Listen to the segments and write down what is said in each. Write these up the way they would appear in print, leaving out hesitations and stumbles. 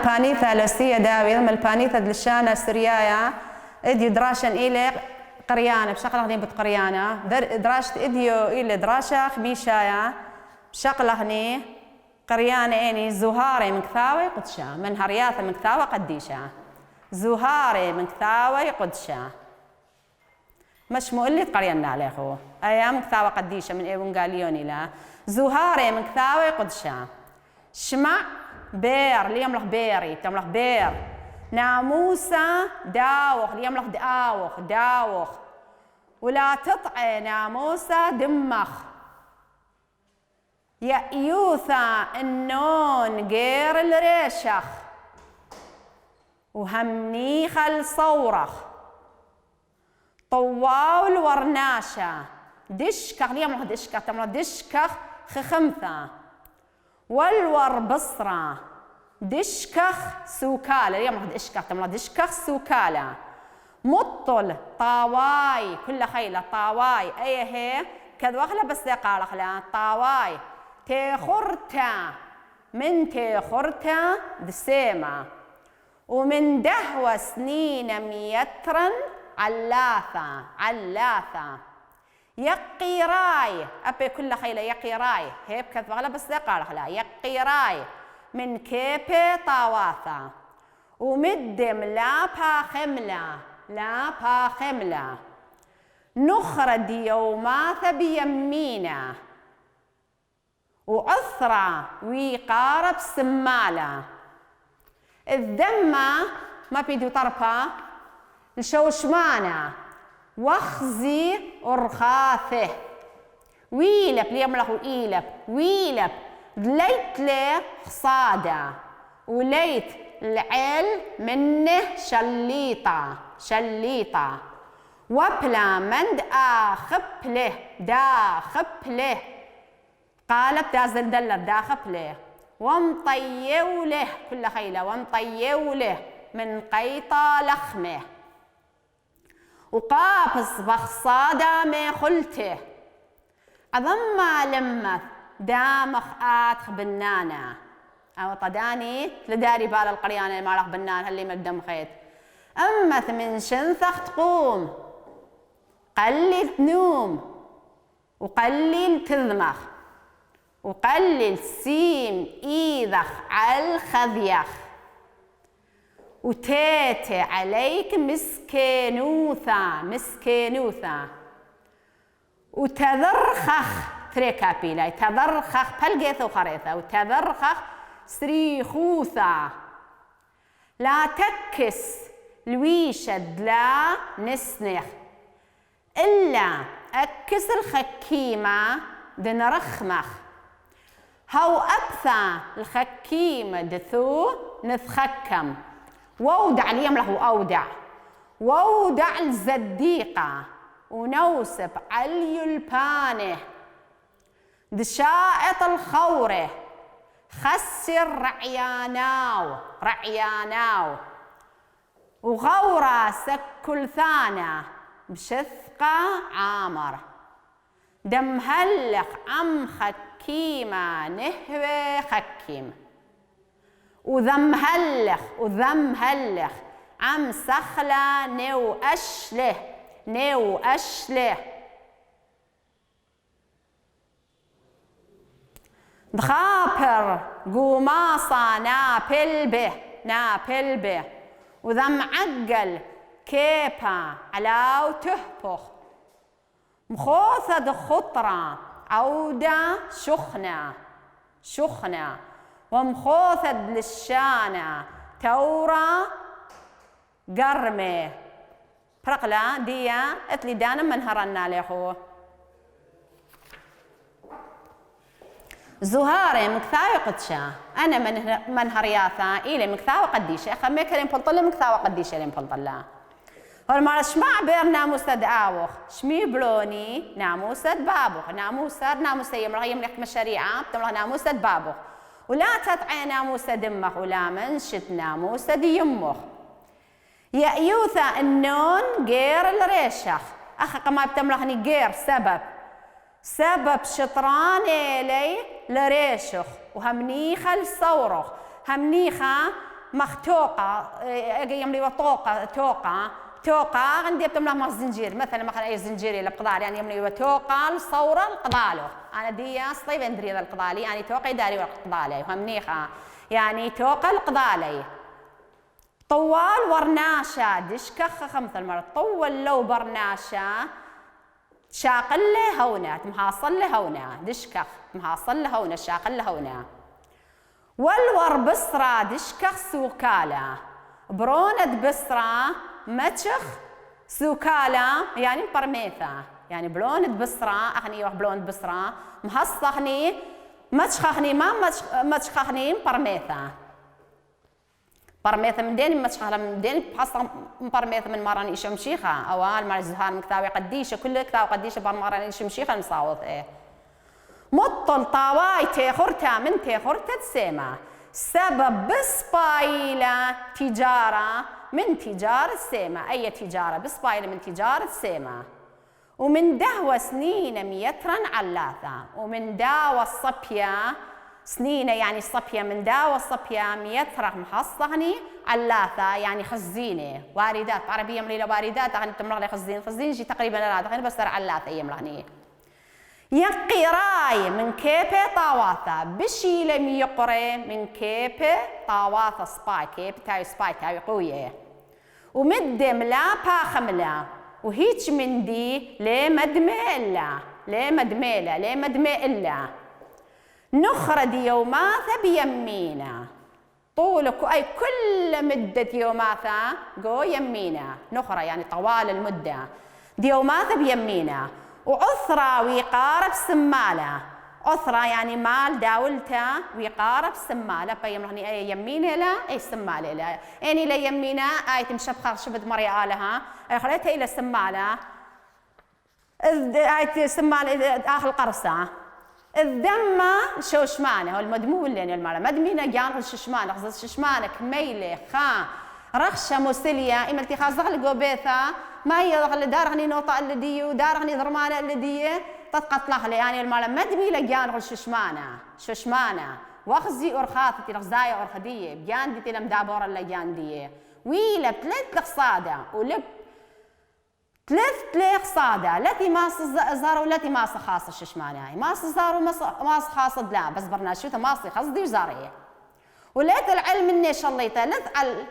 البانيثا لسية داوي البانيثا دلشانة سريايا إديو دراشن إلى قريانة بشقلة هني بتقريانة دراشت إديو إلى دراشة خميشايا بشقلة هني قريانة إني زهاري من كثاوي قدشا من هرياثة من كثاوي قديشة زهاري من كثاوي قدشا مش مؤلي قرينا له أيام كثاوي قديشة من إيوان قاليوني لا زهاري من كثاوي قدشا شمع بير ليم له بيري تم له بير ناموسة داوخ ليم له داوخ داوخ ولا تطعي ناموسة دمخ يأيوثا النون غير الريشخ وهمنيخ الصورخ طواول ورناشة دشكخ ليم له دشكخ تم له دشكخ خخمثة والور بصرة دشكخ سوكالة اليوم راح دشكخ تملا دشكخ سوكالة مطل طاواي كل خيلة طاواي أي هي كذا وخلا بس قال خلا طاواي تخرتا من تخرتا دسيمة ومن دهوة سنين ميترا علاثة علاثة يقيراي أبي كل خيلة يقيراي هيب كذا وخلا بس قال خلا يقيراي من كيبي طاواثا ومدم لا باخملة لا باخملة نخرد يوماثا بيمينا وعثرة ويقارب سمالة الذمة ما بيدو طرفة الشوشمانة وخزي أرخاثه ويلب ليملخ إيلب ويلب ليت له خصادة وليت العيل منه شليطة شليطة وبلا مند آخب له داخب له قالب دازل دلر داخب له ومطيو له كل خيلة ومطيو له من قيطة لخمه وقابس بخصادة ما خلته أضم لمث دامخ آتخ بنانا أو طداني لداري بال القريانة ما راح بنان هاللي مقدم خيط أمث من شنثخ تقوم قلل تنوم وقلل تذمخ وقلل سيم إيذخ على الخذيخ وتيتي عليك مسكينوثا مسكينوثا وتذرخخ تريكا بيلاي تذرخخ بلقيث وخريثة وتذرخخ سريخوثا لا تكس الويشد لا نسنخ إلا أكس الخكيمة دنرخمخ هو أبثى الخكيمة دثو نثخكم وودع اليوم له أودع وودع الزديقة ونوسب علي البانه دشائط الخوره خسر رعياناو رعياناو وغورة سكل ثانا بشثقة عامر دم هلخ عم خكيمة نهوي خكيم وذم هلخ عم سخلة نو أشله نو أشله دخابر قوماصة نابل به وذم عقل كيبا علاو تهبخ مخوثة خطرة عودة شخنة ومخوثة للشانة تورة قرمة برقلة ديا اتلي دانا منهرنا ليخو زهاري مكثاوي قدشة أنا من هرياثة إلي مكثاوي قديشة أخمي كلم بلطلة مكثاوي قديشة لين بلطلة هالمرة شمع بير ناموسة دعاوخ شمي بلوني ناموسة بابوخ ناموسة يملك مشاريعة بتملها ناموسة بابوخ ولا تطعي ناموسة دمخ ولا منشت ناموسة دي يمخ يأيوثا النون غير الريشخ أخا كما بتملخني غير سبب شطران إلي لريشخ وهمنيخة الصورخ همنيخة مختوقة يملي وطوقة توقة عندي بتملا مع الزنجير مثلا مثلا أي زنجير إلى بقضال يعني يملي وتوقة الصورة القضالو أنا دي صيب ندري ذا القضالي يعني توقة داري والقضالي وهمنيخة يعني توقة القضالي طوال ورناشة دشكخ خمث المرة طول لو برناشة شاقل له هونا محاصل له هونا دشكخ محاصل له هونا شاقل له هونا والور بصرة دشكخ سوكالة برونة بصرة متشخ سوكالة يعني برميثة يعني بلونة بصرة أخني يروح بلونة بصرة محصخني متشخخني ما متشخخني برميثة برميثة من دين متشخخ من دين بحصة برميثة من مراني شمشيخة أوال مع الزهار من كتاوي قديشة كل كتاوي قديشة برمراني شمشيخة المصاوض إيه مطل طاواي تيخورتا من تيخورتا تسيما سبب بسبايلة تجارة من تجارة سيما أي تجارة بسبايلة من تجارة سيما ومن دهوة سنين ميترا علاثة ومن داوة الصبية سنين يعني الصبية من داوة الصبية ميترا محصغني علاثة يعني خزينة واردات عربية مليلة واردات أغني تمرغلي خزين شي تقريبا لا تغني بس علاثة يمرغني يقي راي من كيبه طاواثة بشي لم يقري من كيبه طاواثة سباي كيب تاوي سباي تاوي قوية ومدم لا باخملا وهيج من دي ليه مدمي إلا ليه مدميلة ليه مدمي إلا نخرد يوماثة بيمينا طولك أي كل مدة يوماثة جو يمينا نخرة يعني طوال المدة دي يوماثة بيمينا وعثرة ويقارب سمالة عثرة يعني مال داولته ويقارب سمالة بيمرني أي يمينة لا أي سمالة لا يعني لا يمينة أي تمشبخ شبد مريا لها أي خليتها إلى سمالة أي سمالة آخر قرصة الذم شوشمانة هو المدمول لين المرة مدمينة جان الششمانة خذ الششمانة كميلة خا رخشة مسلية إما التخاذ دخل جوبيثة ما يدخل دارغني نوطة اللدية ودارغني ضرمانة اللدية تتقطلخ لي يعني المرة مدميلة جان الششمانة واخزي أرخاثتي لغزايا أرخدية بجان ديتي لمدابورة اللي جان دية ويلا بثلاث لخصادة ولب ثلاث صادة التي ما زاروا التي ما خاصة الششمانة ما زاروا ما خاصة لا بس برناشوتها ما قصدي وزارية وليت العلم إني شليته نثقل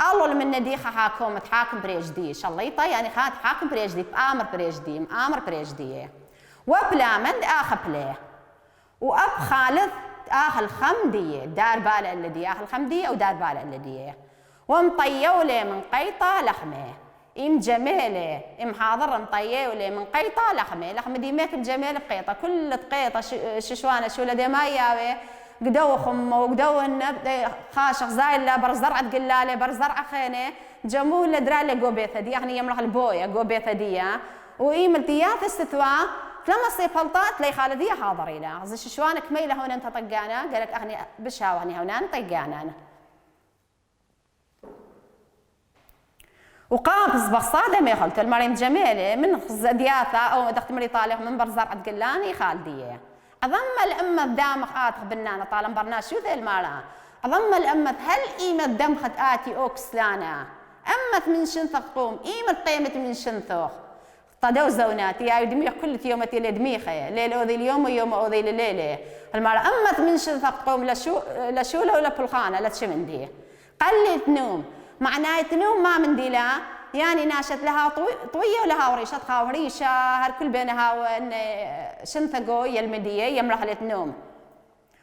أول من نديخة حاكم حاكم بريجدي شليته يعني خات حاكم بريجدي بآمر بريجدي وبلا من آخر بليه وأب خالد آخر خمدية دار بالة اللدية آخر خمدية ودار بالة اللدية ومطيولة من قيطة لحمة إم جميلة إم حاضر مطيولة من قيطة لحمة دي ماك جميلة بقيطة كل قيطة ششوانة شو لدي ما ياوي قدو خمه وقدو النب خاشخ زايلة برزرعة قلالة برزرعة خينة جمول درالة قوبيثة دي يعني يمرح البوية قوبيثة دي وإيم التياث استثواء لما صيفلطات لي خالدية حاضري لا غزي ششوانة كميلة هون انت طقانا قالك أغني بشاو أغني هونان طقانا وقابز بصادة ما يخلط المريم جميلة من زدياثة أو دختمري طالق من برزرعة قلاني خالدية أضم الأمة بدامخ آتخ بنانا طالما برناش شو ذي المرأة أضم الأمة هل إيمة دمخت آتي أوكس لانا أمت من شنثق قوم إيمة قيمة من شنثوخ طدو زوناتي يا دميخ كل يومتي لدميخة ليل أوذي اليوم ويوم أوذي الليلة المرأة أمت من شنثق قوم لشو ولا بلخانة لا تشمندي قلت نوم معناه تنوم ما من دي لا يعني ناشت لها طوية ولها وريشة خاوريشة هالكل بينها وإن شنثقو يلمدية يمرحلة نوم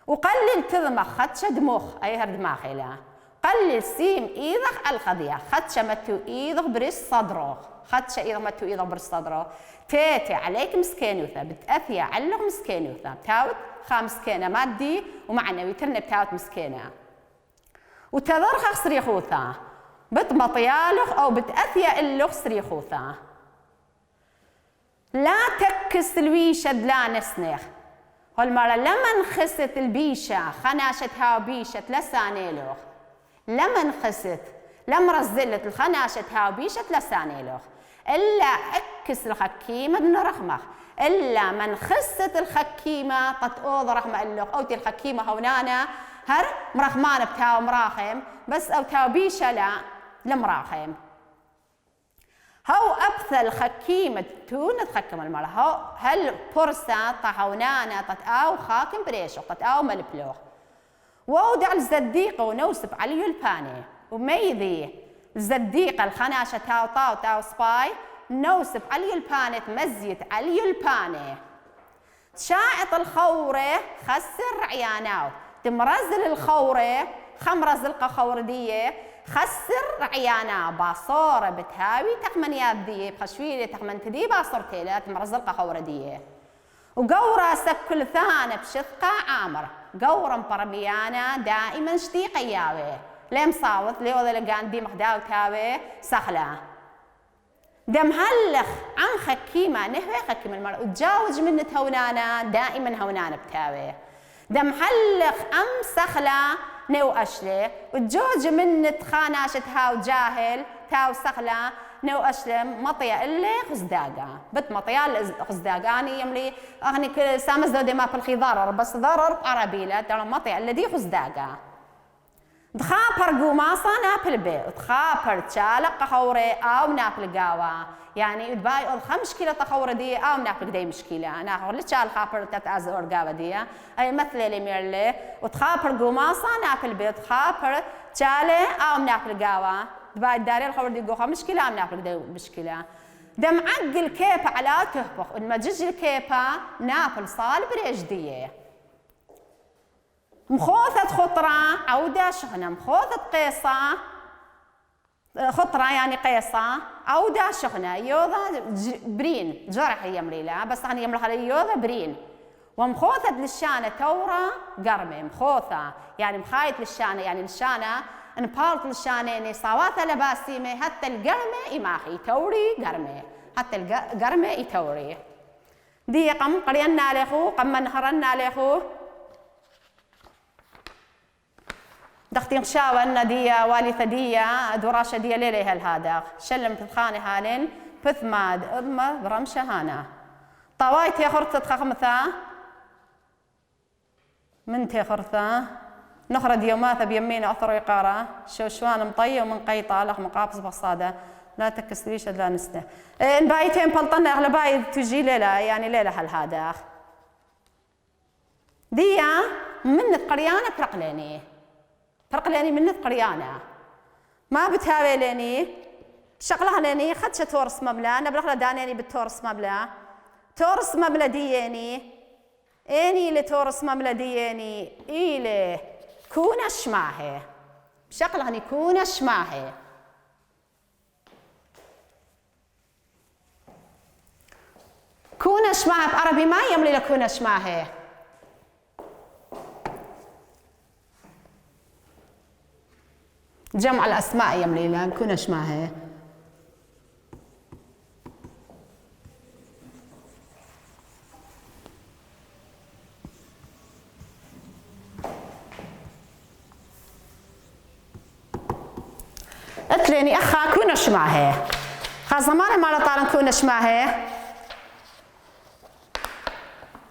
وقلل تضمخ خدشة دموخ أي هردماخي لا قلل سيم إيضخ الخضية خدشة متو إيضخ بريس صدره خدشة إيضخ متو إيضخ بريس صدره تيتي عليك مسكينوثة بتأثيا علق مسكينوثة بتاوت مسكينة مادي ومعنوي ترني بتاوت مسكينة وتذرخ صريخوثة بتبطيالخ أو بتأثيا اللخ صريخوثة لا تكس الويشة لا نسنخ هالمرة لما نخست البيشة خناشتها وبيشة لسانيلوخ لما نخست لما رزلت الخناشتها وبيشة لسانيلوخ إلا أكس الحكيمة بن رخمخ إلا من خست الخكيمة قد أوض رحمة اللغ أوتي الخكيمة هونانا هر مرخمان بتاو مراخم بس أو تاو بيشة لا لمراخم هو أبثل خكيمة تون تخكم المرأة هو هل فرصة طهونانا تتأو خاكم بريشو تتأو ملبلوغ وودع الزديقة ونوسب عليه الباني وميذي الزديقة الخناشة تاو طاو تاو سباي نوسب عليه الباني تمزيت عليه الباني شاعط الخورة خسر عياناو تمرزل الخورة خمرز القى خوردية خسر عيانا باصورة بتهاوي تخمنيات دي بخشويلة تخمن تدي باصورتي لا تمرز القى خوردية وقورة سكل ثانة بشثقة عامر قورة مبرميانا دائما شتي قياوي لم صاوت لي وذا لقان دي مخداو تاوي سخلة دم هلخ عن خكيمة نهوي خكيم المرأة وتجاوج من هونانا دائما هونانا بتاوي دم هلخ أم سخلة نو أشلي وتجوج من تخاناشتها وجاهل تاو سخلة نو أشلم مطيا اللي خزداقة بت مطيا خزداقاني يملي أغني كل سامز دودي ما بالخي ضرر بس ضرر عربي لا ترى مطيا الذي خزداقة تخابر قماصة نابل بي وتخابر تشالق خوري أو نابل قاوة يعني تباي أضخ مشكلة تخورة دي أو نابل دي مشكلة أنا أقول لك شال خابر تتأزور قاوة دي أي مثل اللي ميرلي وتخابر قماصة نابل بي وتخابر تشالي أو نابل قاوة تباي داري الخورة دي قوخة مشكلة أو نابل دي مشكلة دم عقل كيبة على تهبخ المجج الكيبة نابل صال بريجدية مخوثة خطرة عودة شغنة مخوثة قيصة خطرة يعني قيصة عودة شغنة يوضا برين جرح يمريلا بس أنا يمرح لي يوضا برين ومخوثة للشانة تورة قرمة مخوثة يعني مخايت للشانة يعني الشانة انبالت للشانة يعني صواثة لباسيمة حتى القرمة إماخي توري قرمة حتى القرمة يتوري دي قم قرينا لخو قم نهرنا لخو دختين شاوة أن ديا والثة ديا دراشة ديا ليلة هالهذا شلم تدخاني هالين بثماد أضمة برمشة هانا طوايتي خرطة خمثة منتي خرطة نخرج يوماثة بيمين أثر يقارة شوشوان مطية ومن قيطة لخ مقابس بصادة لا تكسريش لا نسته إن بايتين بلطنا أغلباي تجي ليلة يعني ليلة هالهذا ديا من القريانة برقليني فرق لاني من قريانة ما بتهاوي لاني شغلها لاني خدش تورس مبلى انا بلغلا دانيني بالتورس مبلى تورس مبلى دياني اني لتورس مبلى دياني الي كون شماهي شغلها اني كون شماهي كون شماهي بعربي ما يملي لكون شماهي جمع الأسماء يملي لها كون شماهي قتليني أخا كون شماهي خاصة ما طالن كون شماهي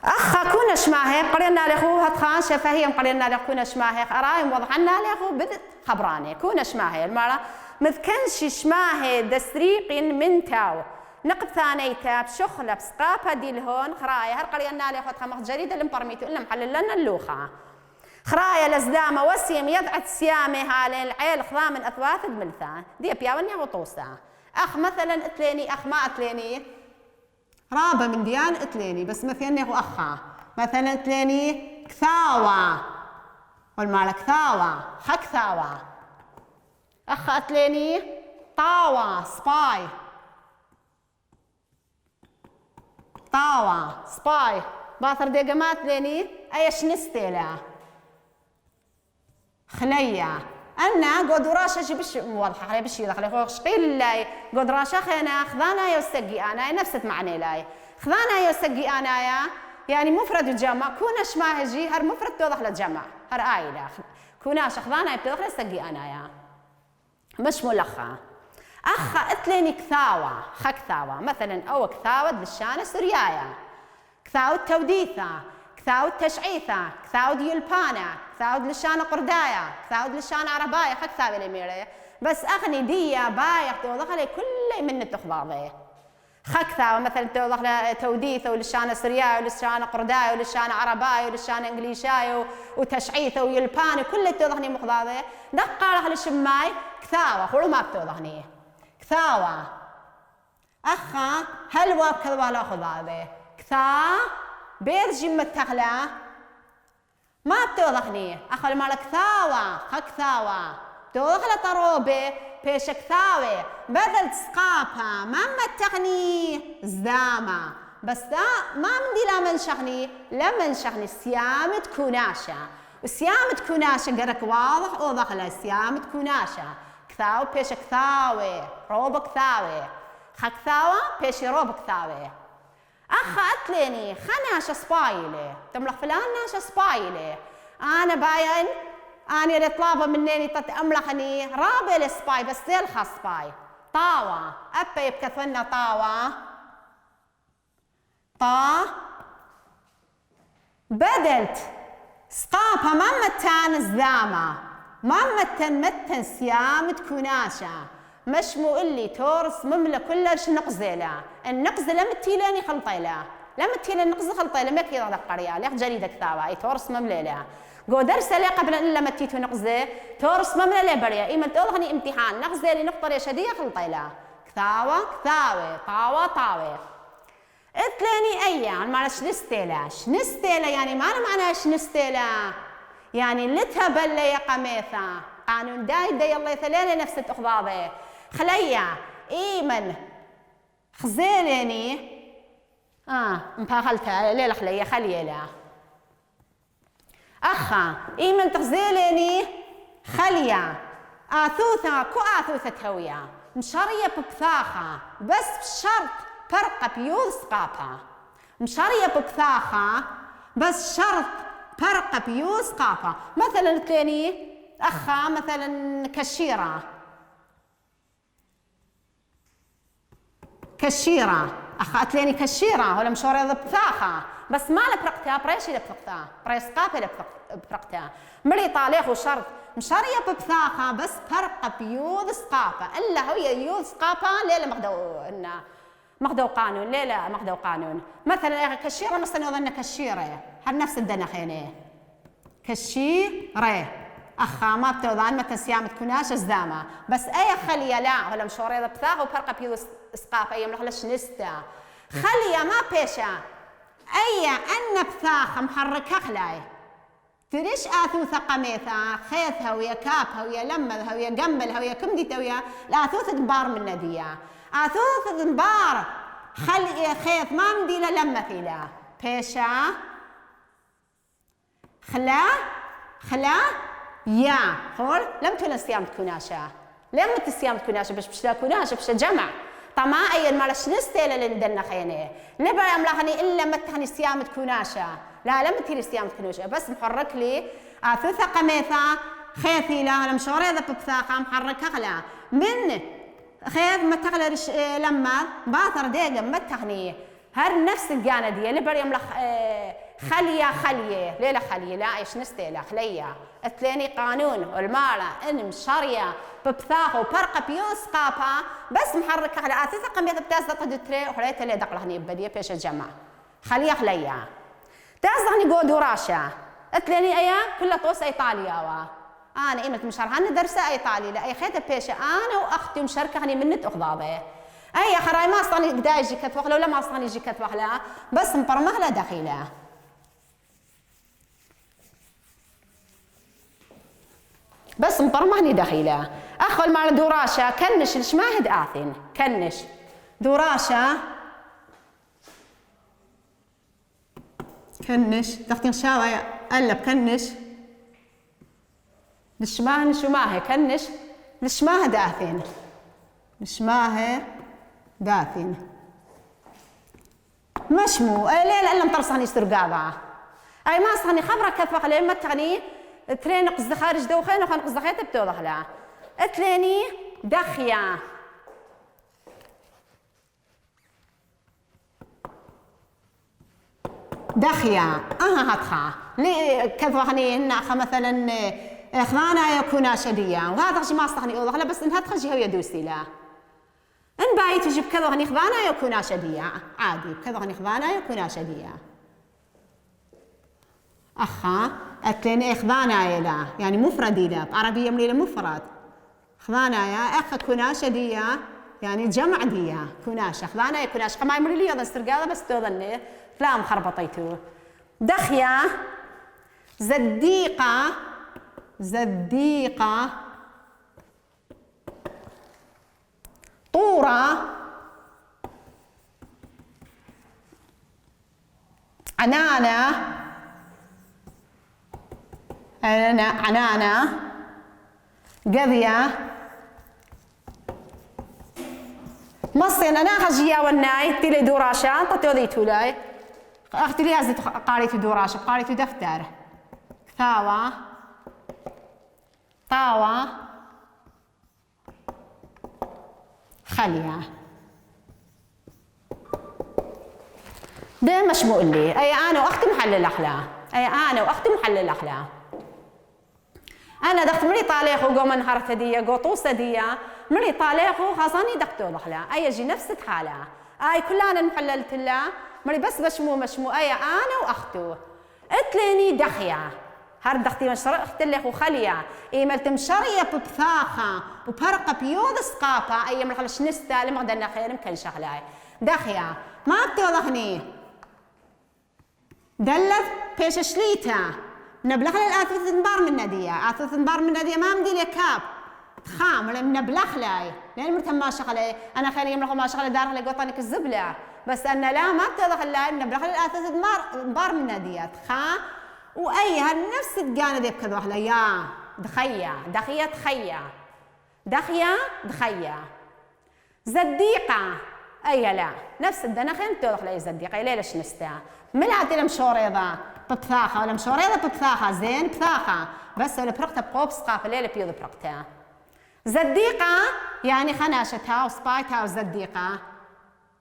أخا كون شماهي قرينا لخو هتخان شفاهيم قرينا لخو شماهي أرايم وضحنا لخو بدت خبراني كون شماهي المرة مذكنش شماهي دسريق من تاو نقب ثانيتا بشخلة بسقافة دي لهون خرايا هر قرينا لخو تخمخ جريدة المبرميتو إلا محلل لنا اللوخة خرايا لزدامة وسيم يدعت سيامي هالين العيل خضامن أثواث دملثان دي بياوني غطوسة أخ مثلا اتليني أخ ما اتليني رابة من ديان اتليني بس مثلا هو أخا مثلا اتليني كثاوة والمالك كثاوة خكثاوة أخا اتليني طاوة سباي طاوة سباي باثر ديقمات ليني أيش نستيلا خليا أنا قد راشة بش واضحة خلي بشي دخلي خوش قيل لاي قد راشة خينا خذانا يوسقي أنا نفست معني لاي خذانا يوسقي أنا يعني مفرد الجمع كونش ما هجي هر مفرد توضح للجمع هر آيلة كوناش خذانا يبتدخل يوسقي أنا مش ملخة أخا اتليني كثاوة خكثاوة مثلا أو كثاوة للشانة سريايا كثاود توديثة، كثاود تشعيثة، كثاود يلبانة، كثاود لشان قردايا، كثاود لشان عربايا، خا كثاوي لميري بس أغني ديا بايق توضح لي كل من تخضاضي خكثة مثلا توضح له توديثة ولشان سرياي ولشان قرداي ولشان عرباي ولشان انجليشاي وتشعيثة ويلباني كل توضحني مخضاضي دقا له لشماي كثاوة خلو ما بتوضحني كثاوة أخا هل واب كذا لا خضاضي كثا بير جمة تغلا ما بتوضحني أخا المال كثاوة خكثاوة توضح له طروبي بيش كثاوي بدل تسقاپها ما متغني زدامة بس دا ما مندي لا منشغني لا منشغني سيامة كوناشة وسيامة كوناشة قرك واضح أوضح له سيامة كوناشة كثاوي بيش كثاوي روب كثاوي خكثاوة بيش روب كثاوي أخا أتليني خناشة سبايلي تملخ فلان ناشة سبايلي أنا باين أنا اللي طلابة مني تتأملخني رابع السباي بس ذي الخاص سباي طاوة أبا يبقى ثنا طاوة طا بدلت سقاپها ما متان زدامة ما متن سيامة كوناشة مش مو اللي تورس مملة كلش نقزلة النقزلة متيلاني خلطيلة لما تيلا النقزة خلطيلة ما كي يضغط قرية ليخ جريدة كثاوة أي تورس مملة قو درس لي قبل ان لما تيتو نقزه تورس مملا لي بريا ايما تلغني امتحان نقزه لي نقطه شديه خلطيلا كثاوه كثاوي طاوه طاوي اتلاني ايان ما شنستيلا يعني ما معناها شنستيلا يعني لتها بلا يا قميثه قانون داي الله ثلاثه نفس تخضاضه خليا ايمن خزيلني مباغلتها ليله خليا خليلا أخا إيمن تغزيليني خليا آثوثا كو آثوثة هوية مشارية بكثاخة بس بشرط فرقة بيوذ سقاپها مشارية بكثاخة بس شرط فرقة بيوذ سقاپها مثلا تليني أخا مثلا كشيرة أخا تليني كشيرة ولا مشارية بكثاخة بس ما لبرقتها بريشي لبرقتها بريس قابل لبرقتها مري طاليخ وشرط مشارية ببثاخة بس فرقة بيوذ سقاپة إلا هي يوذ سقاپة ليلة مخدو قانون ليلة مخدو قانون مثلا كشيرة مثلا يظن كشيرة هل نفس الدنا خيني كشيرة أخا ما بتوضان مثلا سيامة كوناش زدامة بس أي خلية لا ولا مشارية ببثاخة وفرقة بيوذ سقاپة أي ملخلش نستا خلية ما بيشا أي أن بثاخة محركة خلاي تريش آثوثة قميثة خيثها ويا كابها ويا لمذها ويا قملها ويا كمديتها ويا الآثوثة دنبار من ندية آثوثة دنبار خلي خيث ما مدي لمثي له بيشا خلا يا خور لم تولن سيامة كوناشة لم تسيامة كوناشة بش لا كوناشة بش جمع طما أي المالش نستيل اللي ندنا خيني لبا أملاخني إلا متهني سيامة كوناشة لا لم تيري سيامة كوناشة بس محرك لي آثوثة قميثة خيثي لا لم شوري ذا بثاقة محرك أغلى من خيث متغلى لما باثر ديقة متهني هر نفس الجانة دي لبا يملخ خلية ليلة خلية لا إيش نستيلة خلية اتليني قانون والمالة إن مشارية ببثاخ وبرقة بيوس قاپها بس محركة على آثاث قمية بتازة تدتري وحريتها اللي دقلهني بديه بيش الجمع خلية تازغني قود وراشة اتليني أيا كلها توس إيطاليا أنا إيمت مشاركة درسة إيطالي لا أي خيطة بيشة أنا وأختي مشاركة من أخضاضي أي خراي ما أصلاني قداي جيكت وخلا ولا ما أصلاني جيكت وخلا بس مبرمغلة دخيلة بس مبرمغني دخيلة أخو المال دوراشة كنش الشماهد آثين كنش دوراشة كنش تختين شاوية قلب كنش الشماه شماهي كنش الشماه داثين الشماه داثين مشمو ليلة إلا مطرصاني استرقابا أي ما صاني خبرة كثفق لين ما تغني ترين قصد خارج دوخين وخان قصد خيط بتوضح لها اتليني دخيا دخيا هاتخا لي كذا ناخا مثلا اخوانا يكون شديا وهذا شيء ما استغني اوضح لا بس انها تخرج هو يدوسي لا ان باي تجيب كذا اخوانا يكون شديا عادي كذا اخوانا يكون شديا اخا اتلين اخوانا لا يعني مفرد لا بعربيه ملي مفرد اخوانا يا اخ كنا شديا يعني جمع ديا كناش اخوانا يكوناش كما يمر لي هذا استرقاله بس توظني لا مخربطيتو دخيا زديقة طورة عنانة قذية مصين أنا خجيا والناي تلي دوراشا تطيودي تولاي أختي لي هزت قاريتو دوراشا قاريتو دفتر ثاوة طاوة خلية ده مش مقول لي أي أنا وأختي محل الأخلاق أنا دخت مري طاليخ وقوم نهارت ديا قطوسة ديا مري طاليخ وخاصاني دختو الأخلاق أي جي نفس الحالة أي كلنا محللت له مري بس مشمو أي أنا وأختو اتليني دخيا هر دختي مشرق اختلخ وخليا ايملت مشريه ببثاخه وبرقه بيوض سقاطه اي من خلش نستا لما قدرنا خير مكان شغلاي دخيا ما بتوضحني دلت بيش شليتا نبلخ الآثوث انبار من ندية آثوث انبار من ندية ما مدي لي كاب خام لما نبلخ لاي لين مرتم ما شغله انا خير يملخ ما شغله دار لي قطنك الزبله بس ان لا ما بتوضح لاي نبلخ الآثوث انبار من ندية خام واي هالنفس الجانب دي بكذا واحده يا دخيا زديقه اي لا نفس الدنخين توضح لي زديقه ليش نستا ملعت المشوريضه ببثاخه ولا مشوريضه ببثاخه زين بثاخه بس ولا برقتها بقوب سقافه ليله بيض برقتها زديقه يعني خناشتها وسبايتها وزديقه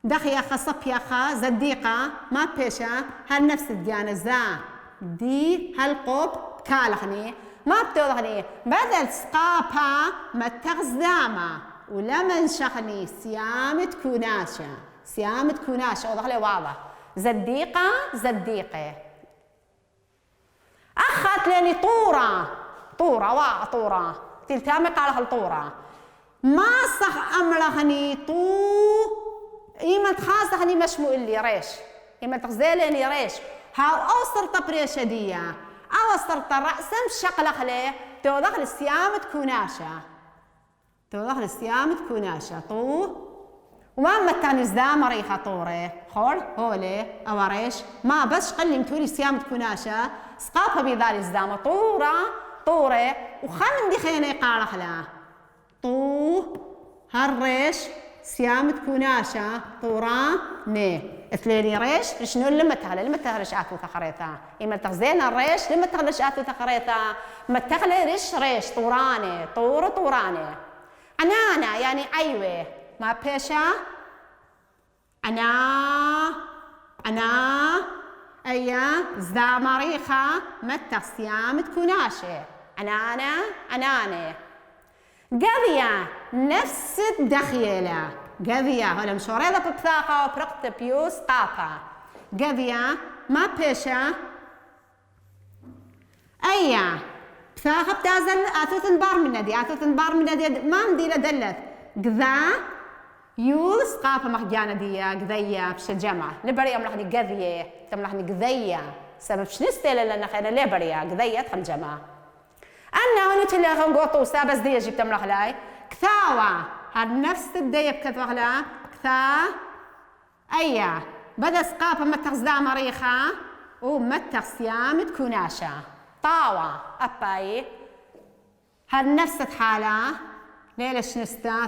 دخيا خصبيا خا زديقه ما بيشا هالنفس الجانب زا دي هالقوب كالخني ما بتوضحني بدل سقابها ما تغزامة ولما انشخني سيامة كوناشة وضح لي واضح زديقة أخت لاني طورة تلتامي قال الطورة ما صح أملخني إيمن تخاصخني مش مقلي ريش إيمن تغزيلني ريش هاو أوصرت بريشدية أو أوصرت رأسم شقلق ليه توضح للسيامة كوناشة طو وما متاني زدام ريخة طوري خور هولي أوريش ما بس قلي متولي سيامة كوناشة سقاطها بذالي زدام طوري وخمن دي خيني قارخ لا طو هالريش سيامة كوناشة طوراني اثليني ريش شنو لما تغلش آتو ثخريتا إما تغزينا الريش لما تغلش آتو ثخريتا ما تغلش ريش طوراني طوراني عنانا يعني أيوة ما بيشا أنا أيا زدا مريخة متى صيامة كوناشة عناني قضية نفس الدخيلة قضية ولا مشوريضة ببثاقة وبرقت بيوس قاطة قضية ما بيشا أيا بثاقة بتازل آثوث انبار من ندي ما مديلة دلت قذا يوس قاطة مخجانة دي قذية بش الجمعة لبريا ملحني قذية تملحني قذية سبب شنستيلة لأن خينا لبريا قذية تخل جمعة أنا هوني تلي غنقوطو سابس دي جبت ملحلاي كثاوة هاد نفس الدية بكثوغلا كثا أيا بدا سقاپة متخ زدا مريخة ومتخ سيامة كوناشة طاوة أباي هاد نفس الحالة ليلش نستا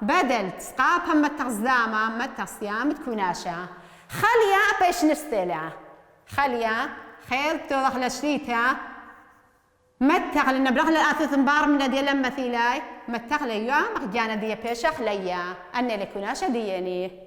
بدل سقاپة متخ زدامة متخ سيامة كوناشة خليا أبايش نستيلا خليا خير توضح لشريتا متخ لأن بلغ الآثوث انبار من دي لما ثيلاي متخ ليا مخجانة دي بيشا خليا أني لكوناشة دياني